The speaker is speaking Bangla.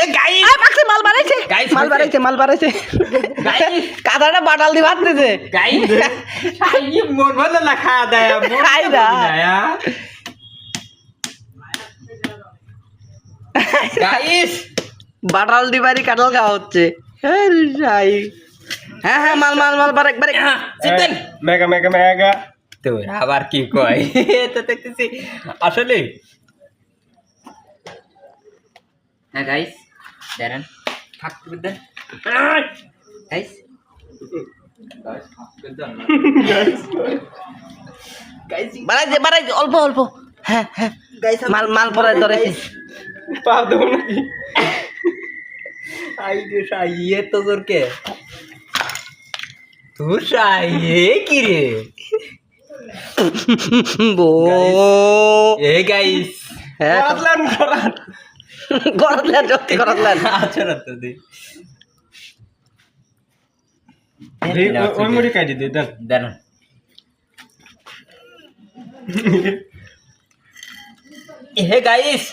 এ গাইস মাখছে মাল বাড়াইছে গাইস কাদাটা বাটাল দিয়ে ভাততেছে গাইস আই মন ভালো না খাওয়া দায়া মন খাই না। দায়া গাইস বাটাল দিয়ে বাড়ি কাঁঠাল খাওয়া হচ্ছে আরে ভাই হ্যাঁ মাল বারেক চিকেন মেগা তো আবার কি কয় তো দেখতেছি আসলে হ্যাঁ গাইস দাঁড়ান থাকতে দেন গাইস বাড়াইছে অল্প হ্যাঁ মাল পরে ধরেছে পা দেবো নাকি আই রে সাইয়ে তো তোর কে তুই সাইয়ে কি রে বো এ গাইস হ্যাঁ গরতলেন সত্যি গরতলেন আচ্ছা না তো দি ওই মুড়ি কাটি দে দেন দেন হে গাইস